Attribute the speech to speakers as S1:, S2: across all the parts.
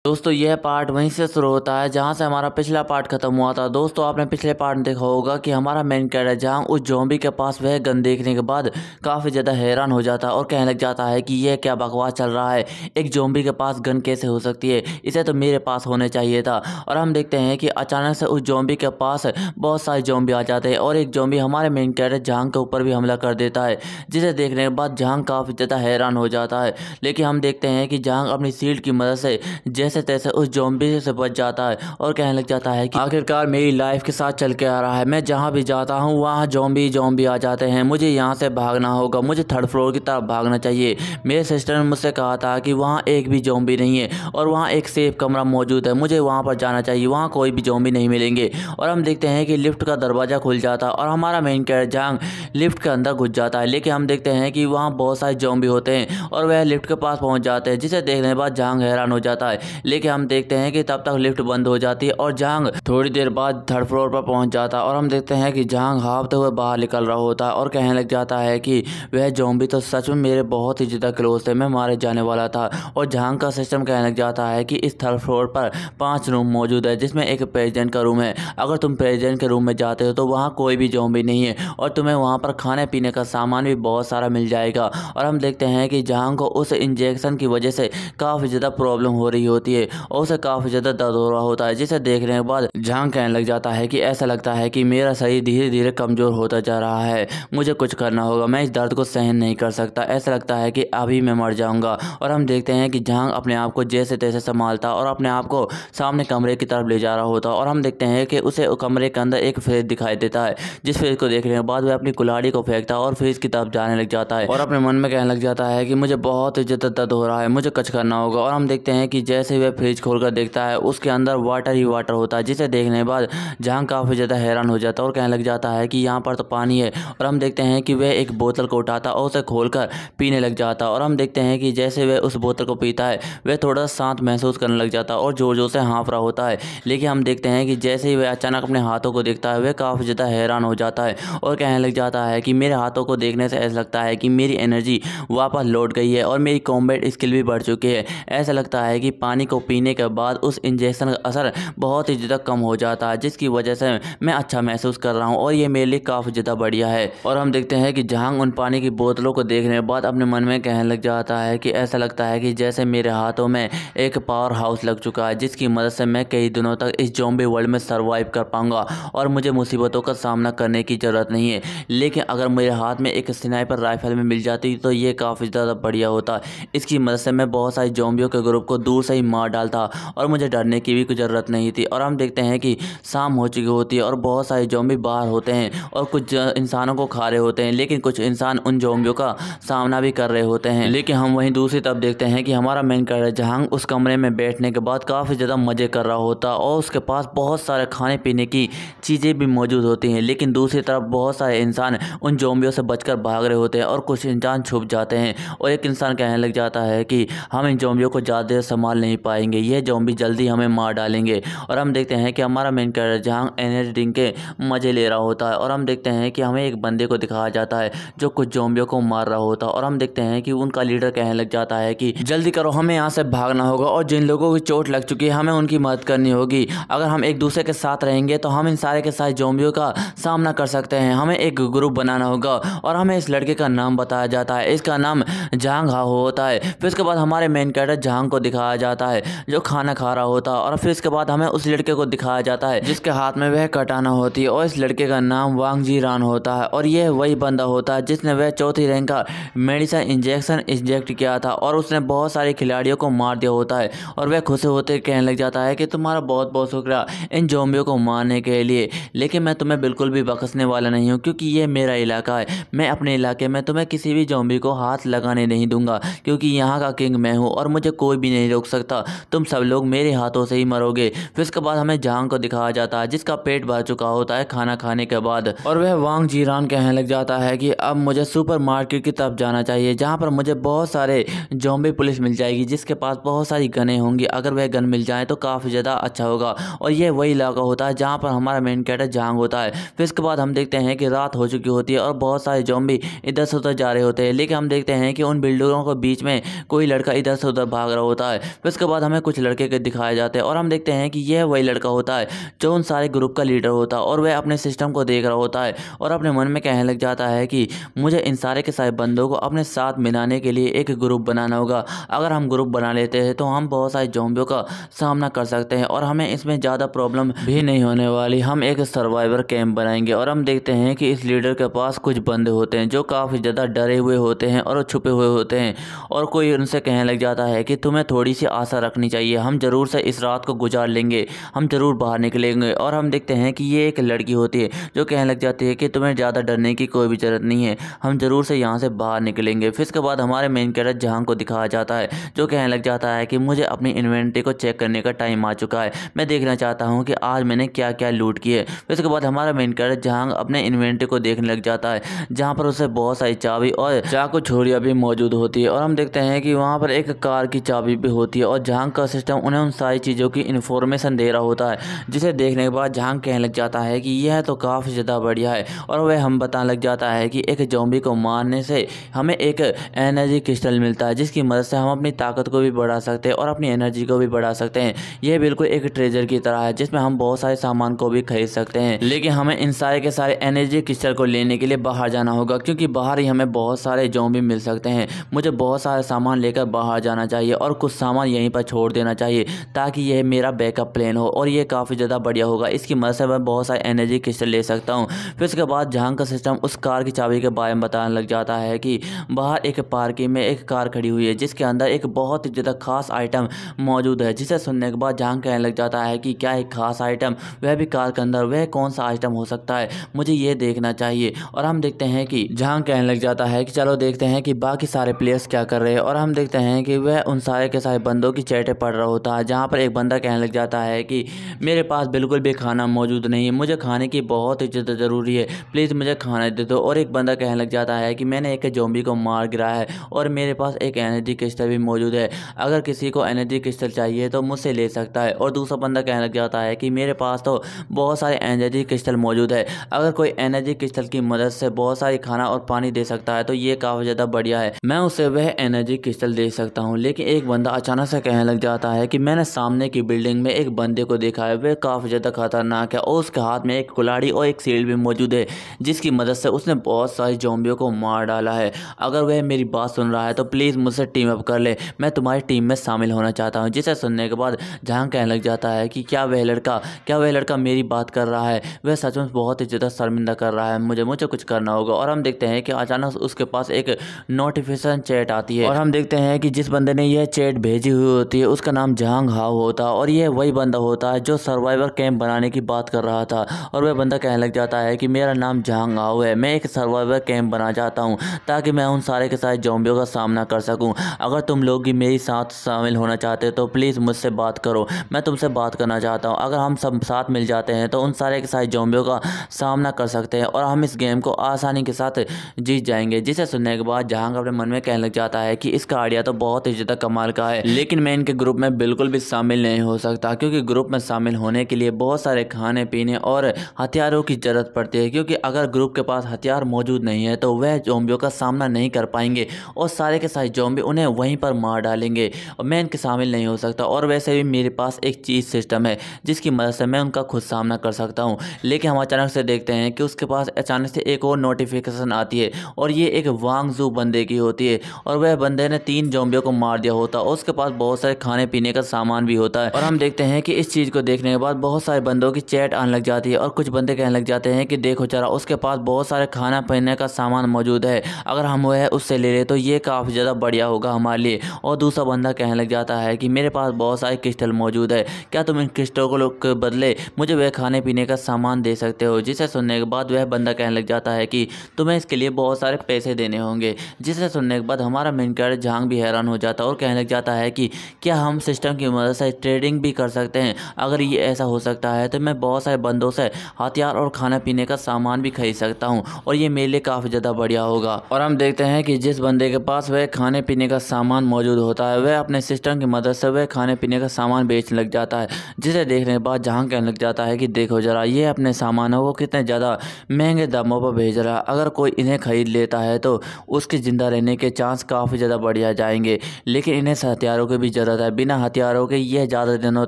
S1: दोस्तों यह पार्ट वहीं से शुरू होता है जहां से हमारा पिछला पार्ट खत्म हुआ था। दोस्तों आपने पिछले पार्ट में देखा होगा कि हमारा मेन कैरेक्टर जहां उस ज़ॉम्बी के पास वह गन देखने के बाद काफ़ी ज़्यादा हैरान हो जाता है और कहने लग जाता है कि यह क्या बकवास चल रहा है, एक ज़ॉम्बी के पास गन कैसे हो सकती है, इसे तो मेरे पास होने चाहिए था। और हम देखते हैं कि अचानक से उस ज़ॉम्बी के पास बहुत सारे ज़ॉम्बी आ जाते हैं और एक ज़ॉम्बी हमारे मेन कैरेक्टर जहांग के ऊपर भी हमला कर देता है, जिसे देखने के बाद जहांग काफ़ी ज़्यादा हैरान हो जाता है। लेकिन हम देखते हैं कि जहांग अपनी शील्ड की मदद से जैसे तैसे उस ज़ॉम्बी से बच जाता है और कहने लग जाता है कि आखिरकार मेरी लाइफ के साथ चल के आ रहा है, मैं जहाँ भी जाता हूँ वहाँ ज़ॉम्बी आ जाते हैं, मुझे यहाँ से भागना होगा, मुझे थर्ड फ्लोर की तरफ भागना चाहिए। मेरे सिस्टर ने मुझसे कहा था कि वहाँ एक भी ज़ॉम्बी नहीं है और वहाँ एक सेफ कमरा मौजूद है, मुझे वहाँ पर जाना चाहिए, वहाँ कोई भी ज़ॉम्बी नहीं मिलेंगे। और हम देखते हैं कि लिफ्ट का दरवाज़ा खुल जाता है और हमारा मेन कैरेक्टर जहांग लिफ्ट के अंदर घुस जाता है। लेकिन हम देखते हैं कि वहाँ बहुत सारे ज़ॉम्बी होते हैं और वह लिफ्ट के पास पहुँच जाते हैं, जिसे देखने के बाद जहांग हैरान हो जाता है। लेकिन हम देखते हैं कि तब तक लिफ्ट बंद हो जाती है और जहांग थोड़ी देर बाद थर्ड फ्लोर पर पहुंच जाता है और हम देखते हैं कि जहांग हाँफते हुए बाहर निकल रहा होता है और कहने लग जाता है कि वह ज़ॉम्बी तो सच में मेरे बहुत ही ज़्यादा क्लोज थे, मैं मारे जाने वाला था। और जहांग का सिस्टम कहने लग जाता है कि इस थर्ड फ्लोर पर 5 रूम मौजूद है, जिसमें एक प्रेसिडेंट का रूम है। अगर तुम प्रेसिडेंट के रूम में जाते हो तो वहाँ कोई भी ज़ॉम्बी नहीं है और तुम्हें वहाँ पर खाने पीने का सामान भी बहुत सारा मिल जाएगा। और हम देखते हैं कि जहांग को उस इंजेक्शन की वजह से काफ़ी ज़्यादा प्रॉब्लम हो रही होती है और उसे काफ़ी ज़्यादा दर्द हो रहा होता है, जिसे देखने के बाद जहांग कहने लग जाता है कि ऐसा लगता है कि मेरा शरीर धीरे धीरे कमज़ोर होता जा रहा है, मुझे कुछ करना होगा, मैं इस दर्द को सहन नहीं कर सकता, ऐसा लगता है कि अभी मैं मर जाऊंगा। और हम देखते हैं कि जहांग अपने आप को जैसे तैसे संभालता और अपने आप को सामने कमरे की तरफ ले जा रहा होता और हम देखते हैं कि उसे कमरे के अंदर एक फ्रिज दिखाई देता है, जिस फ्रिज को देखने के बाद वह अपनी कुल्हाड़ी को फेंकता और फ्रिज की तरफ जाने लग जाता है और अपने मन में कहने लग जाता है कि मुझे बहुत ज़्यादा दर्द हो रहा है, मुझे कुछ करना होगा। और हम देखते हैं कि जैसे वह फ्रिज खोलकर देखता है उसके अंदर वाटर ही वाटर होता है, जिसे देखने के बाद जहांग काफ़ी ज़्यादा हैरान हो जाता है और कहने लग जाता है कि यहाँ पर तो पानी है। और हम देखते हैं कि वह एक बोतल को उठाता और उसे खोलकर पीने लग जाता और हम देखते हैं कि जैसे वह उस बोतल को पीता है वह थोड़ा शांत महसूस करने लग जाता और ज़ोर ज़ोर से हाँफ रहा होता है। लेकिन हम देखते हैं कि जैसे ही वह अचानक अपने हाथों को देखता है वह काफ़ी ज़्यादा हैरान हो जाता है और कहने लग जाता है कि मेरे हाथों को देखने से ऐसा लगता है कि मेरी एनर्जी वापस लौट गई है और मेरी कॉम्बैट स्किल भी बढ़ चुकी है। ऐसा लगता है कि पानी को पीने के बाद उस इंजेक्शन का असर बहुत ही ज़्यादा कम हो जाता है, जिसकी वजह से मैं अच्छा महसूस कर रहा हूँ और ये मेरे लिए काफ़ी ज़्यादा बढ़िया है। और हम देखते हैं कि जहांग उन पानी की बोतलों को देखने के बाद अपने मन में कहने लग जाता है कि ऐसा लगता है कि जैसे मेरे हाथों में एक पावर हाउस लग चुका है, जिसकी मदद से मैं कई दिनों तक इस ज़ॉम्बी वर्ल्ड में सर्वाइव कर पाऊंगा और मुझे मुसीबतों का सामना करने की ज़रूरत नहीं है। लेकिन अगर मेरे हाथ में एक स्नाइपर राइफल में मिल जाती तो ये काफ़ी ज़्यादा बढ़िया होता, इसकी मदद से मैं बहुत सारी ज़ॉम्बियों के ग्रुप को दूर से ही मार डालता और मुझे डरने की भी कोई ज़रूरत नहीं थी। और हम देखते हैं कि शाम हो चुकी होती है और बहुत सारे ज़ॉम्बी बाहर होते हैं और कुछ इंसानों को खा रहे होते हैं, लेकिन कुछ इंसान उन ज़ॉम्बियों का सामना भी कर रहे होते हैं। लेकिन हम वहीं दूसरी तरफ देखते हैं कि हमारा मेन कैरेक्टर जहांग उस कमरे में बैठने के बाद काफ़ी ज़्यादा मज़े कर रहा होता और उसके पास बहुत सारे खाने पीने की चीज़ें भी मौजूद होती हैं। लेकिन दूसरी तरफ बहुत सारे इंसान उन ज़ॉम्बियों से बचकर भाग रहे होते हैं और कुछ इंसान छुप जाते हैं और एक इंसान कहने लग जाता है कि हम इन ज़ॉम्बियों को ज़्यादा देर संभाल नहीं पाएंगे, ये ज़ॉम्बी जल्दी हमें मार डालेंगे। और हम देखते हैं कि हमारा main character Jhang energy drink के मज़े ले रहा होता है और हम देखते हैं कि हमें एक बंदे को दिखाया जाता है जो कुछ ज़ॉम्बियों को मार रहा होता है और हम देखते हैं कि उनका लीडर कहने लग जाता है कि जल्दी करो, हमें यहाँ से भागना होगा और जिन लोगों की चोट लग चुकी है हमें उनकी मदद करनी होगी। अगर हम एक दूसरे के साथ रहेंगे तो हम इन सारे के सारे ज़ॉम्बियों का सामना कर सकते हैं, हमें एक ग्रुप बनाना होगा। और हमें इस लड़के का नाम बताया जाता है, इसका नाम जहांग हाओ होता है। फिर उसके बाद हमारे मेन कैरेक्टर जहांग को दिखाया जाता है जो खाना खा रहा होता है और फिर इसके बाद हमें उस लड़के को दिखाया जाता है जिसके हाथ में वह कटाना होती है और इस लड़के का नाम वांग जी रान होता है और यह वही बंदा होता है जिसने वह चौथी रैंक का मेडिसिन इंजेक्शन इंजेक्ट किया था और उसने बहुत सारे खिलाड़ियों को मार दिया होता है और वह खुश होते कहने लग जाता है कि तुम्हारा बहुत बहुत शुक्रिया इन ज़ॉम्बियों को मारने के लिए, लेकिन मैं तुम्हें बिल्कुल भी बख्शने वाला नहीं हूँ क्योंकि ये मेरा इलाका है। मैं अपने इलाके में तुम्हें किसी भी ज़ॉम्बी को हाथ लगाने नहीं दूंगा क्योंकि यहाँ का किंग मैं हूँ और मुझे कोई भी नहीं रोक सकता, तुम सब लोग मेरे हाथों से ही मरोगे। फिर उसके बाद हमें जहांग को दिखाया जाता है जिसका पेट भर चुका होता है खाना खाने के बाद और वह वांग जीरान कहने लग जाता है कि अब मुझे सुपर मार्केट की तरफ जाना चाहिए जहाँ पर मुझे बहुत सारे ज़ॉम्बी पुलिस मिल जाएगी जिसके पास बहुत सारी गनें होंगी, अगर वह गन मिल जाए तो काफ़ी ज़्यादा अच्छा होगा। और ये वही इलाका होता है जहाँ पर हमारा मेन कैरेक्टर जहांग होता है। फिर इसके बाद हम देखते हैं कि रात हो चुकी होती है और बहुत सारे ज़ॉम्बी इधर से उधर जा रहे होते हैं, लेकिन हम देखते हैं कि उन बिल्डिंगों के बीच में कोई लड़का इधर से उधर भाग रहा होता है। फिर उसके बाद बाद हमें कुछ लड़के के दिखाए जाते हैं और हम देखते हैं कि यह वही लड़का होता है जो उन सारे ग्रुप का लीडर होता है और वह अपने सिस्टम को देख रहा होता है और अपने मन में कहने लग जाता है कि मुझे इन सारे के सारे बंदों को अपने साथ मिलाने के लिए एक ग्रुप बनाना होगा। अगर हम ग्रुप बना लेते हैं तो हम बहुत सारे ज़ॉम्बियों का सामना कर सकते हैं और हमें इसमें ज़्यादा प्रॉब्लम भी नहीं होने वाली। हम एक सर्वाइवर कैंप बनाएंगे और हम देखते हैं कि इस लीडर के पास कुछ बंदे होते हैं जो काफ़ी ज़्यादा डरे हुए होते हैं और छुपे हुए होते हैं और कोई उनसे कहने लग जाता है कि तुम्हें थोड़ी सी आशा रखनी चाहिए, हम ज़रूर से इस रात को गुजार लेंगे, हम ज़रूर बाहर निकलेंगे। और हम देखते हैं कि ये एक लड़की होती है जो कहने लग जाती है कि तुम्हें ज़्यादा डरने की कोई भी ज़रूरत नहीं है, हम ज़रूर से यहाँ से बाहर निकलेंगे। फिर इसके बाद हमारे मेन कैरेक्टर जहां को दिखाया जाता है जो कहने लग जाता है कि मुझे अपनी इन्वेंटरी को चेक करने का टाइम आ चुका है, मैं देखना चाहता हूँ कि आज मैंने क्या क्या लूट की है। फिर इसके बाद हमारा मेन कैरेक्टर जहां अपने इन्वेंटरी को देखने लग जाता है जहाँ पर उसे बहुत सारी चाबी और चाकू छुरियाँ भी मौजूद होती है और हम देखते हैं कि वहाँ पर एक कार की चाबी भी होती है और जहां का सिस्टम उन्हें उन सारी चीज़ों की इन्फॉर्मेशन दे रहा होता है, जिसे देखने के बाद जहां कहने लग जाता है कि यह तो काफ़ी ज़्यादा बढ़िया है और वह हम बताने लग जाता है कि एक ज़ॉम्बी को मारने से हमें एक एनर्जी क्रिस्टल मिलता है जिसकी मदद से हम अपनी ताकत को भी बढ़ा सकते हैं और अपनी एनर्जी को भी बढ़ा सकते हैं। यह बिल्कुल एक ट्रेजर की तरह है जिसमें हम बहुत सारे सामान को भी खरीद सकते हैं, लेकिन हमें इन सारे के सारे एनर्जी क्रिस्टल को लेने के लिए बाहर जाना होगा क्योंकि बाहर ही हमें बहुत सारे ज़ॉम्बी मिल सकते हैं। मुझे बहुत सारे सामान लेकर बाहर जाना चाहिए और कुछ सामान यहीं पर छोड़ देना चाहिए ताकि यह मेरा बैकअप प्लान हो और ये काफ़ी ज़्यादा बढ़िया होगा। इसकी मदद से मैं बहुत सारे एनर्जी क्रिस्टल ले सकता हूँ। फिर उसके बाद जहां का सिस्टम उस कार की चाबी के बारे में बताने लग जाता है कि बाहर एक पार्किंग में एक कार खड़ी हुई है जिसके अंदर एक बहुत ही ज़्यादा खास आइटम मौजूद है, जिसे सुनने के बाद जहां कहने लग जाता है कि क्या एक खास आइटम, वह भी कार के अंदर, वह कौन सा आइटम हो सकता है, मुझे ये देखना चाहिए। और हम देखते हैं कि जहां कहने लग जाता है कि चलो देखते हैं कि बाकी सारे प्लेयर्स क्या कर रहे हैं और हम देखते हैं कि वह उन सारे के सारे बंदों की चैटें पढ़ रहा होता है जहाँ पर एक बंदा कहने लग जाता है कि मेरे पास बिल्कुल भी खाना मौजूद नहीं है, मुझे खाने की बहुत ही ज़्यादा ज़रूरी है, प्लीज़ मुझे खाना दे दो। और एक बंदा कहने लग जाता है कि मैंने एक ज़ॉम्बी को मार गिरा है और मेरे पास एक एनर्जी क्रिस्टल भी मौजूद है, अगर किसी को एनर्जी क्रिस्टल चाहिए तो मुझसे ले सकता है। और दूसरा बंदा कहने लग जाता है कि मेरे पास तो बहुत सारे एनर्जी क्रिस्टल मौजूद है, अगर कोई एनर्जी क्रिस्टल की मदद से बहुत सारी खाना और पानी दे सकता है तो ये काफ़ी ज़्यादा बढ़िया है, मैं उसे वह एनर्जी क्रिस्टल दे सकता हूँ। लेकिन एक बंदा अचानक से कहने लग जाता है कि मैंने सामने की बिल्डिंग में एक बंदे को देखा है, वह काफ़ी ज़्यादा खतरनाक है और उसके हाथ में एक कुल्हाड़ी और एक शील्ड भी मौजूद है जिसकी मदद से उसने बहुत सारी ज़ॉम्बियों को मार डाला है। अगर वह मेरी बात सुन रहा है तो प्लीज़ मुझसे टीम अप कर ले, मैं तुम्हारी टीम में शामिल होना चाहता हूँ। जिसे सुनने के बाद जहां कहने लग जाता है कि क्या वह लड़का मेरी बात कर रहा है, वह सच में बहुत ही ज़्यादा शर्मिंदा कर रहा है, मुझे कुछ करना होगा। और हम देखते हैं कि अचानक उसके पास एक नोटिफिकेशन चैट आती है और हम देखते हैं कि जिस बंदे ने यह चैट भेजी हुई होती है उसका नाम झांग हाओ होता है और यह वही बंदा होता है जो सर्वाइवर कैंप बनाने की बात कर रहा था। और वह बंदा कहने लग जाता है कि मेरा नाम झांग हाओ है, मैं एक सर्वाइवर कैंप बनाना चाहता हूँ ताकि मैं उन सारे के सारे ज़ॉम्बियों का सामना कर सकूँ। अगर तुम लोग भी मेरे साथ शामिल होना चाहते हो तो प्लीज़ मुझसे बात करो, मैं तुमसे बात करना चाहता हूँ। अगर हम सब साथ मिल जाते हैं तो उन सारे के सारे ज़ॉम्बियों का सामना कर सकते हैं और हम इस गेम को आसानी के साथ जीत जाएंगे। जिसे सुनने के बाद जहां अपने मन में कहने लग जाता है कि इसका आइडिया तो बहुत ही ज़्यादा कमाल का है, लेकिन मैं इनके ग्रुप में बिल्कुल भी शामिल नहीं हो सकता क्योंकि ग्रुप में शामिल होने के लिए बहुत सारे खाने पीने और हथियारों की ज़रूरत पड़ती है, क्योंकि अगर ग्रुप के पास हथियार मौजूद नहीं है तो वह ज़ॉम्बियों का सामना नहीं कर पाएंगे और सारे के सारे ज़ॉम्बी उन्हें वहीं पर मार डालेंगे और मैं इनके शामिल नहीं हो सकता। और वैसे भी मेरे पास एक चीज़ सिस्टम है जिसकी मदद से मैं उनका खुद सामना कर सकता हूँ। लेकिन हम अचानक से देखते हैं कि उसके पास अचानक से एक और नोटिफिकेशन आती है और ये एक वांग जू बंदे की होती है और वह बंदे ने 3 ज़ॉम्बियों को मार दिया होता है और उसके पास बहुत सारे खाने पीने का सामान भी होता है। और हम देखते हैं कि इस चीज़ को देखने के बाद बहुत सारे बंदों की चैट आने लग जाती है और कुछ बंदे कहने लग जाते हैं कि देखो जरा उसके पास बहुत सारे खाना पीने का सामान मौजूद है, अगर हम वह उससे ले ले तो ये काफ़ी ज़्यादा बढ़िया होगा हमारे लिए। और दूसरा बंदा कहने लग जाता है कि मेरे पास बहुत सारे क्रिस्टल मौजूद है, क्या तुम इन क्रिस्टलों के बदले मुझे वह खाने पीने का सामान दे सकते हो। जिसे सुनने के बाद वह बंदा कहने लग जाता है कि तुम्हें इसके लिए बहुत सारे पैसे देने होंगे। जिसे सुनने के बाद हमारा मेन कैरेक्टर झांग भी हैरान हो जाता है और कहने लग जाता है कि क्या हम सिस्टम की मदद से ट्रेडिंग भी कर सकते हैं, अगर ये ऐसा हो सकता है तो मैं बहुत सारे बंदों से हथियार और खाना पीने का सामान भी खरीद सकता हूँ और ये मेरे लिए काफ़ी ज़्यादा बढ़िया होगा। और हम देखते हैं कि जिस बंदे के पास वह खाने पीने का सामान मौजूद होता है वह अपने सिस्टम की मदद से वह खाने पीने का सामान बेचने लग जाता है। जिसे देखने के बाद जहां कहने लग जाता है कि देखो जरा ये अपने सामान है वो कितने ज़्यादा महंगे दामों पर भेज रहा है, अगर कोई इन्हें खरीद लेता है तो उसके ज़िंदा रहने के चांस काफ़ी ज़्यादा बढ़ जाएंगे, लेकिन इन्हें हथियारों की भी ज़रूरत है। बिना हथियारों के यह ज़्यादा दिनों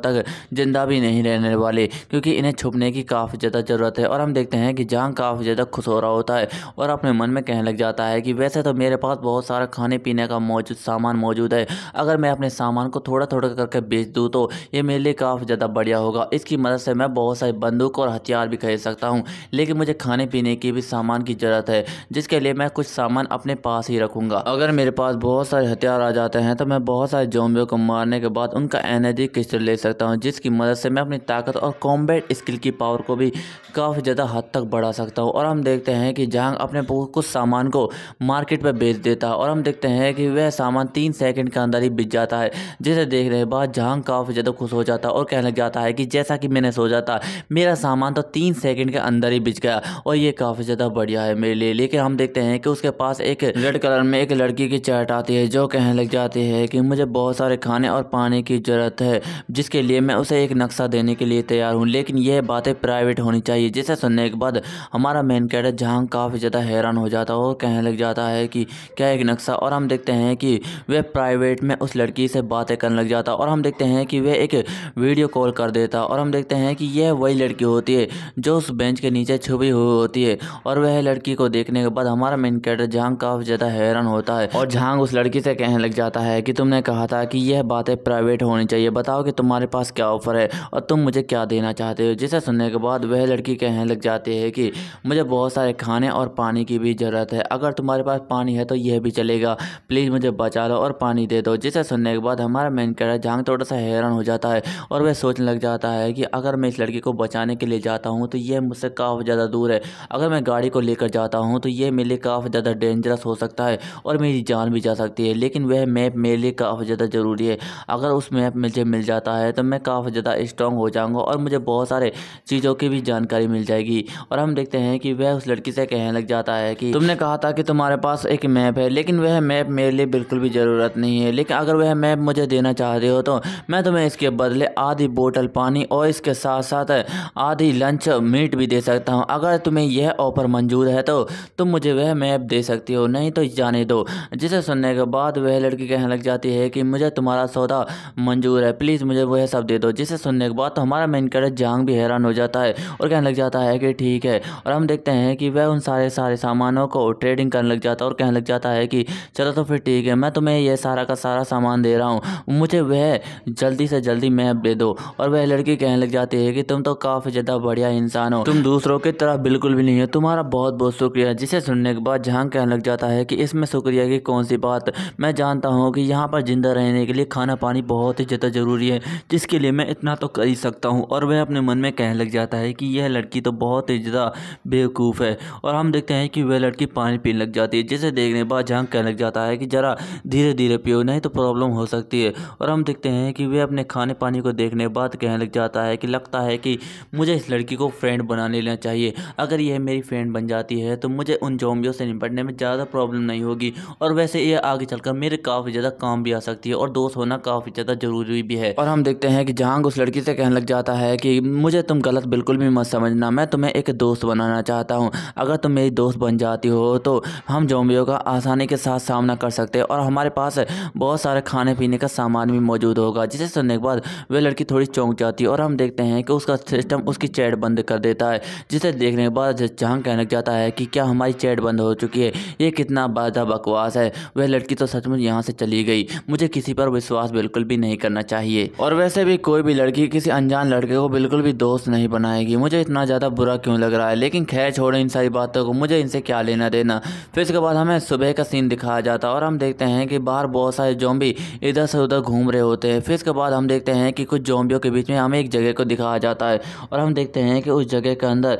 S1: तक जिंदा भी नहीं रहने वाले, क्योंकि इन्हें छुपने की काफ़ी ज़्यादा ज़रूरत है। और हम देखते हैं कि जहांग काफ़ी ज़्यादा खुश हो रहा होता है और अपने मन में कहने लग जाता है कि वैसे तो मेरे पास बहुत सारा खाने पीने का सामान मौजूद है। अगर मैं अपने सामान को थोड़ा थोड़ा करके बेच दूँ तो ये मेरे लिए काफ़ी ज़्यादा बढ़िया होगा। इसकी मदद से मैं बहुत सारी बंदूक और हथियार भी खरीद सकता हूँ, लेकिन मुझे खाने पीने की भी सामान की ज़रूरत है, जिसके लिए मैं कुछ सामान अपने पास ही रखूँगा। अगर मेरे पास बहुत सारे हथियार आ जाते हैं तो मैं बहुत सारे ज़ॉम्बियों को मारने के बाद उनका एनर्जी क्रिस्टल ले सकता हूँ, जिसकी मदद से मैं अपनी ताकत और कॉम्बैट स्किल की पावर को भी काफ़ी ज़्यादा हद तक बढ़ा सकता हूँ। और हम देखते हैं कि जहांग अपने कुछ सामान को मार्केट पर बेच देता है और हम देखते हैं कि वह सामान 3 सेकंड के अंदर ही बिक जाता है, जिसे देखने के बाद जहांग काफ़ी ज़्यादा खुश हो जाता है और कहने लग जाता है कि जैसा कि मैंने सोचा था, मेरा सामान तो 3 सेकंड के अंदर ही बिक गया और ये काफ़ी ज़्यादा बढ़िया है मेरे लिए। लेकिन हम देखते हैं कि उसके पास एक रेड कलर में एक लड़की की चैट आती है, जो कहने लग जाती है कि मुझे बहुत सारे खाने और पानी की ज़रूरत है, जिसके लिए मैं उसे एक नक्शा देने के लिए तैयार हूँ, लेकिन यह बातें प्राइवेट होनी चाहिए। जिसे सुनने के बाद हमारा मेन कैरेक्टर जहांग काफ़ी ज़्यादा हैरान हो जाता है और कहने लग जाता है कि क्या एक नक्शा। और हम देखते हैं कि वह प्राइवेट में उस लड़की से बातें करने लग जाता और हम देखते हैं कि वह एक वीडियो कॉल कर देता और हम देखते हैं कि यह वही लड़की होती है जो उस बेंच के नीचे छुपी हुई होती है। और वह लड़की को देखने के बाद हमारा मेन कैरेक्टर जहांग काफ़ी ज़्यादा हैरान होता है और जहांग उस लड़की से कहने लग जाता है कि तुमने कहा था कि यह बातें प्राइवेट होनी चाहिए, बताओ कि तुम्हारे पास क्या ऑफर है और तुम मुझे क्या देना चाहते हो। जिसे सुनने के बाद वह लड़की कहने लग जाती है कि मुझे बहुत सारे खाने और पानी की भी ज़रूरत है, अगर तुम्हारे पास पानी है तो यह भी चलेगा, प्लीज़ मुझे बचा लो और पानी दे दो। जिसे सुनने के बाद हमारा मेन कैरेक्टर जहांग थोड़ा सा हैरान हो जाता है और वह सोचने लग जाता है कि अगर मैं इस लड़की को बचाने के लिए जाता हूँ तो यह मुझसे काफ़ी ज़्यादा दूर है, अगर मैं गाड़ी को लेकर जाता हूँ तो यह मेरे लिए काफ़ी ज़्यादा डेंजरस हो सकता है और मेरी जान भी जा सकती है, लेकिन वह मैप मेरे लिए काफ़ी ज़्यादा ज़रूरी है। अगर उस मैप मुझे मिल जाता है तो मैं काफ़ी ज़्यादा स्ट्रॉन्ग हो जाऊँगा और मुझे बहुत सारे चीज़ों की भी जानकारी मिल जाएगी। और हम देखते हैं कि वह उस लड़की से कहने लग जाता है कि तुमने कहा था कि तुम्हारे पास एक मैप है, लेकिन वह मैप मेरे लिए बिल्कुल भी ज़रूरत नहीं है, लेकिन अगर वह मैप मुझे देना चाहते हो तो मैं तुम्हें इसके बदले आधी बोतल पानी और इसके साथ साथ आधी लंच मीट भी दे सकता हूँ। अगर तुम्हें यह ऑफर मंजूर है तो तुम मुझे वह मैप दे सकती हो, नहीं तो जाने दो। जिसे सुनने के बाद वह लड़की कहने लग जाती है कि मुझे तुम्हारा सौदा मंजूर है, प्लीज़ मुझे वह सब दे दो। जिसे सुनने के बाद तो हमारा मेन कैरेक्टर जहांग भी हैरान हो जाता है और कहने लग जाता है कि ठीक है। और हम देखते हैं कि वह उन सारे सामानों को ट्रेडिंग करने लग जाता है और कहने लग जाता है कि चलो तो फिर ठीक है, मैं तुम्हें यह सारा का सारा सामान दे रहा हूँ, मुझे वह जल्दी से जल्दी मैप दे दो। और वह लड़की कहने लग जाती है कि तुम तो काफ़ी ज़्यादा बढ़िया इंसान हो, तुम दूसरों की तरह बिल्कुल भी नहीं हो, तुम्हारा बहुत बहुत शुक्रिया। जिसे सुनने के बाद जहांग कहने लग जाता है कि इसमें शुक्रिया की कौन सी बात, मैं जानता हूँ कि यहाँ पर जिंदा रहने के लिए खाना पानी बहुत ही ज़्यादा ज़रूरी है, जिसके लिए मैं इतना तो कर ही सकता हूँ। और वह अपने मन में कहने लग जाता है कि यह लड़की तो बहुत ही ज़्यादा बेवकूफ़ है। और हम देखते हैं कि वह लड़की पानी पीने लग जाती है, जिसे देखने के बाद जहांग कहने लग जाता है कि ज़रा धीरे धीरे पियो, नहीं तो प्रॉब्लम हो सकती है। और हम देखते हैं कि वह अपने खाने पानी को देखने के बाद कहने लग जाता है कि लगता है कि मुझे इस लड़की को फ्रेंड बना लेना चाहिए, अगर यह मेरी फ्रेंड बन जाती है तो मुझे उन ज़ॉम्बियों से निपटने में ज़्यादा प्रॉब्लम नहीं होगी और वैसे ये आगे चलकर मेरे काफ़ी ज़्यादा काम भी आ सकती है और दोस्त होना काफ़ी ज़्यादा ज़रूरी भी है। और हम देखते हैं कि जहांग उस लड़की से कहने लग जाता है कि मुझे तुम गलत बिल्कुल भी मत समझना, मैं तुम्हें एक दोस्त बनाना चाहता हूँ, अगर तुम मेरी दोस्त बन जाती हो तो हम ज़ॉम्बियों का आसानी के साथ सामना कर सकते हैं और हमारे पास बहुत सारे खाने पीने का सामान भी मौजूद होगा। जिसे सुनने के बाद वह लड़की थोड़ी चौंक जाती है और हम देखते हैं कि उसका सिस्टम उसकी चैट बंद कर देता है। जिसे देखने के बाद जहांग कहने लग जाता है कि क्या हमारी चैट बंद हो चुकी है, ये कितना बड़ा बकवास है, वह लड़की तो सचमुच यहाँ से चली गई, मुझे किसी पर विश्वास बिल्कुल भी नहीं करना चाहिए। और वैसे भी कोई भी लड़की किसी अनजान लड़के को बिल्कुल भी दोस्त नहीं बनाएगी, मुझे इतना ज़्यादा बुरा क्यों लग रहा है। लेकिन खैर छोड़े इन सारी बातों को, मुझे इनसे क्या लेना देना। फिर इसके बाद हमें सुबह का सीन दिखाया जाता और हम देखते हैं कि बाहर बहुत सारे ज़ॉम्बी इधर से उधर घूम रहे होते हैं। फिर इसके बाद हम देखते हैं कि कुछ ज़ॉम्बियों के बीच में हमें एक जगह को दिखाया जाता है और हम देखते हैं कि उस जगह के अंदर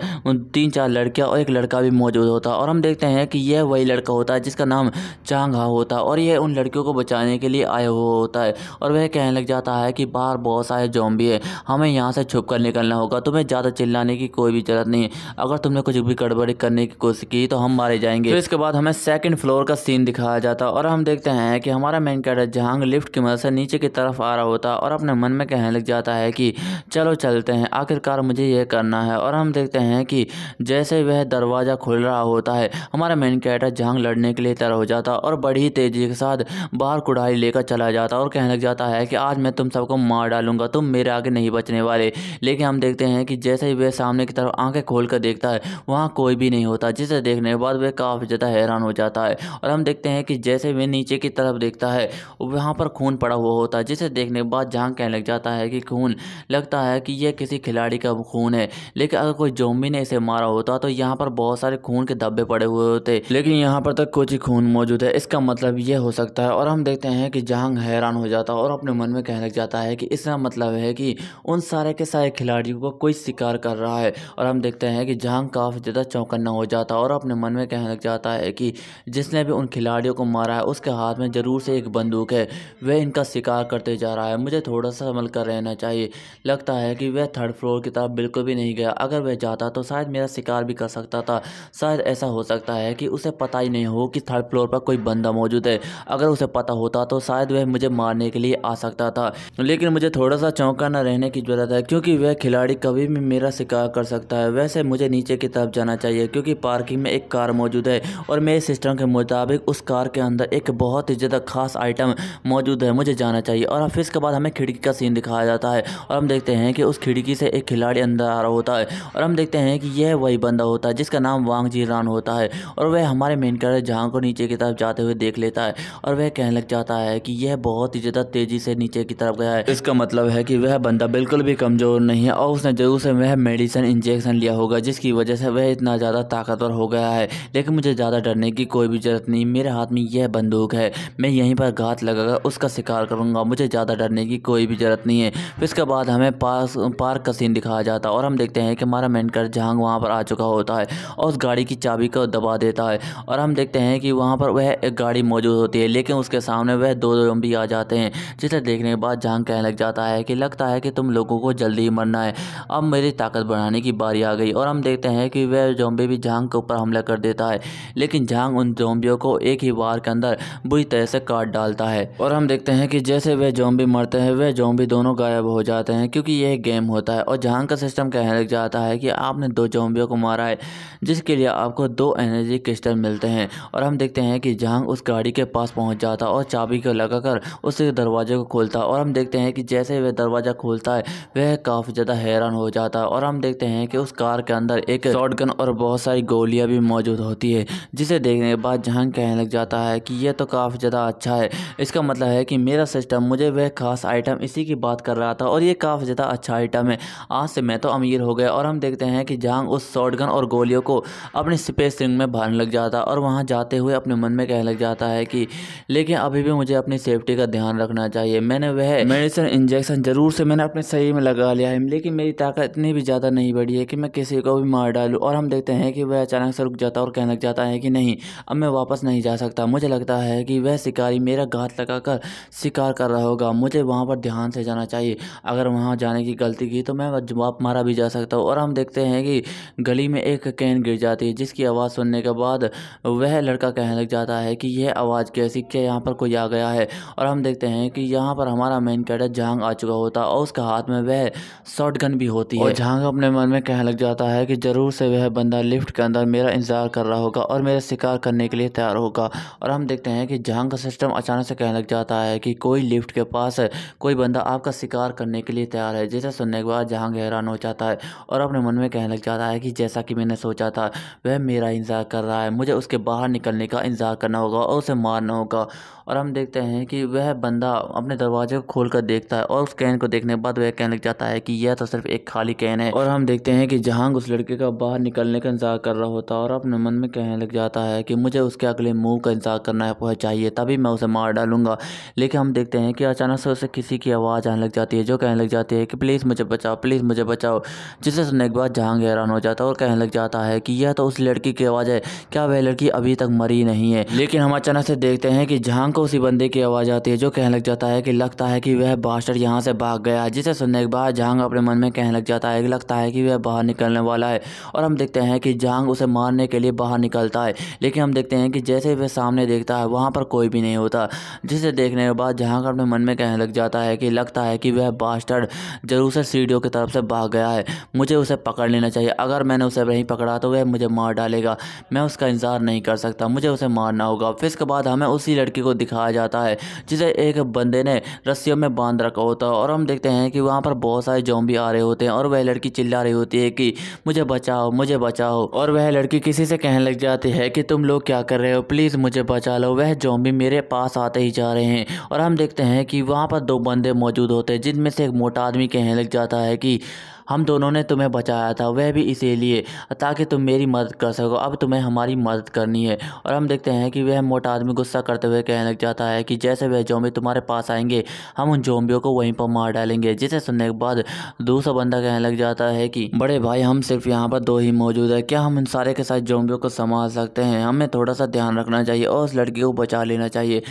S1: 3-4 लड़कियां और एक लड़का भी मौजूद होता है और हम देखते हैं कि यह वही लड़का होता है जिसका नाम चांग हा होता है और यह उन लड़कियों को बचाने के लिए आया हुआ होता है। और वह कहने लग जाता है कि बाहर बहुत सारे ज़ॉम्बी है, हमें यहाँ से छुप कर निकलना होगा, तुम्हें ज़्यादा चिल्लाने की कोई भी जरूरत नहीं है, अगर तुमने कुछ भी गड़बड़ी करने की कोशिश की तो हम मारे जाएंगे। फिर इसके बाद हमें 2nd फ्लोर का सीन दिखाया जाता और हम देखते हैं कि हमारा मेन कैरेक्टर जहांग लिफ्ट की मदद से नीचे की तरफ आ रहा होता और अपने मन में कहने लग जाता है कि चलो चलते हैं, आखिरकार मुझे यह करना है। और हम देखते हैं कि जैसे वह दरवाज़ा खुल रहा होता है हमारा मेन कैरेक्टर जहांग लड़ने के लिए तैयार हो जाता और बड़ी तेजी के साथ बाहर कुड़ाई लेकर चला जाता और कहने लग जाता है कि आज मैं तुम सबको मार डालूंगा, तुम मेरे आगे नहीं बचने वाले। लेकिन हम देखते हैं कि जैसे ही वह सामने की तरफ आंखें खोल कर देखता है वहाँ कोई भी नहीं होता, जिसे देखने के बाद वह काफ़ी ज़्यादा हैरान हो जाता है। और हम देखते हैं कि जैसे वह नीचे की तरफ देखता है वहाँ पर खून पड़ा हुआ होता है, जिसे देखने के बाद जहांग कहने लग जाता है कि खून, लगता है कि यह किसी खिलाड़ी का खून है। लेकिन अगर कोई ज़ॉम्बी ने इसे मारा होता तो यहाँ पर बहुत सारे खून के धब्बे पड़े हुए होते, लेकिन यहाँ पर तक कुछ ही खून मौजूद है, इसका मतलब यह हो सकता है। और हम देखते हैं कि जहांग हैरान हो जाता है और अपने मन में कहने लग जाता है कि इसका मतलब है कि उन सारे के सारे खिलाड़ियों को कोई शिकार कर रहा है। और हम देखते हैं कि जहांग काफ़ी ज़्यादा चौकन्ना हो जाता है और अपने मन में कहने लग जाता है कि जिसने भी उन खिलाड़ियों को मारा है उसके हाथ में ज़रूर से एक बंदूक है, वह इनका शिकार करते जा रहा है, मुझे थोड़ा सा संभल कर रहना चाहिए। लगता है कि वह थर्ड फ्लोर की तरफ बिल्कुल भी नहीं गया, अगर वह जाता तो शायद मेरा शिकार भी कर सकता था। शायद ऐसा हो सकता है कि उसे पता ही नहीं हो कि थर्ड फ्लोर पर कोई बंदा मौजूद है, अगर उसे पता होता तो शायद वह मुझे मारने के लिए आ सकता था। लेकिन मुझे थोड़ा सा चौंका रहने की ज़रूरत है, क्योंकि वह खिलाड़ी कभी भी मेरा शिकार कर सकता है। वैसे मुझे नीचे की तरफ जाना चाहिए, क्योंकि पार्किंग में एक कार मौजूद है और मेरे सिस्टम के मुताबिक उस कार के अंदर एक बहुत ही ज़्यादा खास आइटम मौजूद है, मुझे जाना चाहिए। और फिर इसके बाद हमें खिड़की का सीन दिखाया जाता है और हम देखते हैं कि उस खिड़की से एक खिलाड़ी अंदर आ रहा होता है और हम देखते हैं कि यह वही बंदा होता है जिसका नाम वांग जीरान होता है। और वह हमारे मेन कैरेक्टर जहां को नीचे की तरफ जाते हुए देख लेता है और वह कहने लग जाता है कि यह बहुत ही ज़्यादा तेज़ी से नीचे की तरफ गया है, इसका मतलब है कि वह बंदा बिल्कुल भी कमज़ोर नहीं है और उसने जरूर से वह मेडिसिन इंजेक्शन लिया होगा जिसकी वजह से वह इतना ज़्यादा ताकतवर हो गया है। लेकिन मुझे ज़्यादा डरने की कोई भी ज़रूरत नहीं, मेरे हाथ में यह बंदूक है, मैं यहीं पर घात लगाकर उसका शिकार करूंगा, मुझे ज़्यादा डरने की कोई भी ज़रूरत नहीं है। फिर इसके बाद हमें पार्क का सीन दिखाया जाता है और हम देखते हैं कि हमारा मेन कैरेक्टर जहांग वहाँ पर आ चुका होता है और उस गाड़ी की चाबी को दबा देता है और हम देखते हैं कि वहाँ पर वह एक गाड़ी मौजूद होती है, लेकिन उसके सामने वह दो ज़ॉम्बी आ जाते हैं, जिसे देखने के बाद जहांग कहने लग जाता है कि लगता है कि तुम लोगों को जल्दी ही मरना है, अब मेरी ताकत बढ़ाने की बारी आ गई। और हम देखते हैं कि वह ज़ॉम्बी भी जहांग के ऊपर हमला कर देता है, लेकिन जहांग उन ज़ॉम्बियों को एक ही वार के अंदर बुरी तरह से काट डालता है। और हम देखते हैं कि जैसे वह ज़ॉम्बी मरते हैं वह ज़ॉम्बी दोनों गायब हो जाते हैं, क्योंकि यह गेम होता है। और जहांग का सिस्टम कहने लग जाता है कि आपने दो ज़ॉम्बियों को मारा है, जिसके लिए आपको 2 एनर्जी क्रिस्टल मिलते हैं। और हम देखते हैं कि जहांग उस गाड़ी के पास पहुंच जाता और चाबी को लगाकर उस दरवाजे को खोलता और हम देखते हैं कि जैसे वह दरवाज़ा खोलता है वह काफ़ी ज़्यादा हैरान हो जाता है और हम देखते हैं कि उस कार के अंदर एक शॉटगन और बहुत सारी गोलियां भी मौजूद होती है, जिसे देखने के बाद जहांग कहने लग जाता है कि यह तो काफ़ी ज़्यादा अच्छा है, इसका मतलब है कि मेरा सिस्टम मुझे वह खास आइटम इसी की बात कर रहा था और ये काफ़ी ज़्यादा अच्छा आइटम है, आज से मैं तो अमीर हो गया। और हम देखते हैं कि जहांग उस शॉटगन और गोलियों को अपनी स्पेस रिंग में भरने लग जाता और वहाँ जाते हुए अपने मन में कहने लग जाता है कि लेकिन अभी भी मुझे अपनी सेफ्टी का ध्यान रखना चाहिए, मैंने वह मेडिसिन इंजेक्शन ज़रूर से मैंने अपने शरीर में लगा लिया है, लेकिन मेरी ताकत इतनी भी ज़्यादा नहीं बढ़ी है कि मैं किसी को भी मार डालूँ। और हम देखते हैं कि वह अचानक से रुक जाता और कहने लग जाता है कि नहीं, अब मैं वापस नहीं जा सकता, मुझे लगता है कि वह शिकारी मेरा घात लगाकर शिकार कर रहा होगा, मुझे वहाँ पर ध्यान से जाना चाहिए, अगर वहाँ जाने की गलती की तो मैं जवाब मारा भी जा सकता हूँ। और हम देखते हैं कि गली में एक कैन गिर जाती है, जिसकी आवाज़ सुनने के बाद वह लड़का कहने लग जाता है कि यह आवाज़ कैसी, क्या यहाँ पर कोई आ गया है। और हम देखते हैं कि यहाँ पर हमारा मेन कैरेक्टर जहांग आ चुका होता और उसके हाथ में वह शॉटगन भी होती है और जहांग अपने मन में कहने लग जाता है कि ज़रूर से वह बंदा लिफ्ट के अंदर मेरा इंतजार कर रहा होगा और मेरा शिकार करने के लिए तैयार होगा। और हम देखते हैं कि जहांग का सिस्टम अचानक से कहने लग जाता है कि कोई लिफ्ट के पास है, कोई बंदा आपका शिकार करने के लिए तैयार है, जिसे सुनने के बाद जहांग हैरान हो जाता है और अपने मन में कहने लग जाता है कि जैसा कि मैंने सोचा था वह मेरा इंतजार कर रहा है, मुझे उसके बाहर निकलने का इंतजार करना होगा और उसे मारना होगा। और हम देखते हैं कि वह बंदा अपने दरवाजे को खोल कर देखता है और उस कैन को देखने के बाद वह कहने लग जाता है कि यह तो सिर्फ एक खाली कैन है। और हम देखते हैं कि जहांग उस लड़के का बाहर निकलने का इंतजार कर रहा होता है और अपने मन में कहने लग जाता है कि मुझे उसके अगले मूव का इंतजार करना चाहिए, तभी मैं उसे मार डालूंगा। लेकिन हम देखते हैं कि अचानक से उसे किसी की आवाज़ आने लग जाती है, जो कहने लग जाती है कि प्लीज़ मुझे बचाओ, प्लीज़ मुझे बचाओ, जिसे सुनने के बाद जहांग हैरान हो जाता है और कहने लग जाता है कि यह तो उस लड़की की आवाज़ है, क्या वह लड़की अभी तक मरी नहीं है। लेकिन हम अचानक से देखते हैं कि जहांग को उसी बंदे की आवाज़ आती है, जो कहने लग जाता है कि लगता है कि वह बास्टर्ड यहाँ से भाग गया, जिसे सुनने के बाद जहांग अपने मन में कहने लग जाता है कि लगता है कि वह बाहर निकलने वाला है। और हम देखते हैं कि जहांग उसे मारने के लिए बाहर निकलता है, लेकिन हम देखते हैं कि जैसे वह सामने देखता है वहाँ पर कोई भी नहीं होता, जिसे देखने के बाद जहांग अपने मन में कहने लग जाता है कि लगता है कि वह बास्टर्ड जरूर से सीढ़ियों की तरफ से भाग गया है, मुझे उसे पकड़ लेना चाहिए, अगर मैंने उसे नहीं पकड़ा तो वह मुझे मार डालेगा, मैं उसका इंतजार नहीं कर सकता, मुझे उसे मारना होगा। फिर इसके बाद हमें उसी लड़की को दिखाया जाता है जिसे एक बंदे ने रस्सियों में बांध रखा होता है और हम देखते हैं कि वहाँ पर बहुत सारे ज़ॉम्बी आ रहे होते हैं और वह लड़की चिल्ला रही होती है कि मुझे बचाओ मुझे बचाओ। और वह लड़की किसी से कहने लग जाती है कि तुम लोग क्या कर रहे हो, प्लीज़ मुझे बचा लो, वह ज़ॉम्बी मेरे पास आते ही जा रहे हैं। और हम देखते हैं कि वहाँ पर दो बंदे मौजूद होते हैं जिनमें से एक मोटा आदमी कहने लग जाता है कि हम दोनों ने तुम्हें बचाया था, वह भी इसीलिए ताकि तुम मेरी मदद कर सको, अब तुम्हें हमारी मदद करनी है। और हम देखते हैं कि वह मोटा आदमी गुस्सा करते हुए कहने लग जाता है कि जैसे वह ज़ॉम्बी तुम्हारे पास आएंगे हम उन ज़ॉम्बियों को वहीं पर मार डालेंगे। जिसे सुनने के बाद दूसरा बंदा कहने लग जाता है कि बड़े भाई हम सिर्फ यहाँ पर दो ही मौजूद है, क्या हम इन सारे के साथ ज़ॉम्बियों को संभाल सकते हैं, हमें थोड़ा सा ध्यान रखना चाहिए और उस लड़की को बचा लेना चाहिए।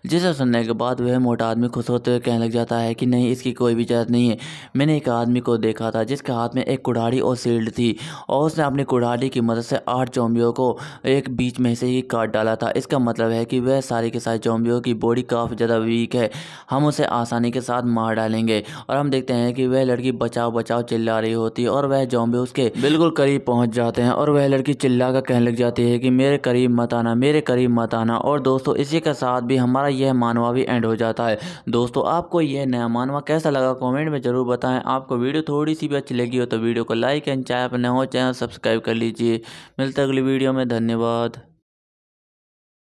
S1: जिसे सुनने के बाद वह मोटा आदमी खुश होते हुए कहने लग जाता है कि नहीं, इसकी कोई भी ज़रूरत नहीं है, मैंने एक आदमी को देखा था जिसके हाथ में एक कुल्हाड़ी और शील्ड थी और उसने अपनी कुल्हाड़ी की मदद से 8 ज़ॉम्बियों को एक बीच में से ही काट डाला था। इसका मतलब है कि वह सारे के सारे ज़ॉम्बियों की बॉडी काफ़ी ज़्यादा वीक है, हम उसे आसानी के साथ मार डालेंगे। और हम देखते हैं कि वह लड़की बचाओ बचाओ चिल्ला रही होती है और वह ज़ॉम्बी उसके बिल्कुल करीब पहुंच जाते हैं और वह लड़की चिल्ला कर कहने लग जाती है कि मेरे करीब मत आना, मेरे करीब मत आना। और दोस्तों इसी के साथ भी हमारा यह मानवा भी एंड हो जाता है। दोस्तों आपको यह नया मानवा कैसा लगा कमेंट में ज़रूर बताएं। आपको वीडियो थोड़ी सी भी अच्छी लगी हो तो वीडियो को लाइक एंड चैनल पर नए हो चैनल सब्सक्राइब कर लीजिए। मिलते अगली वीडियो में, धन्यवाद।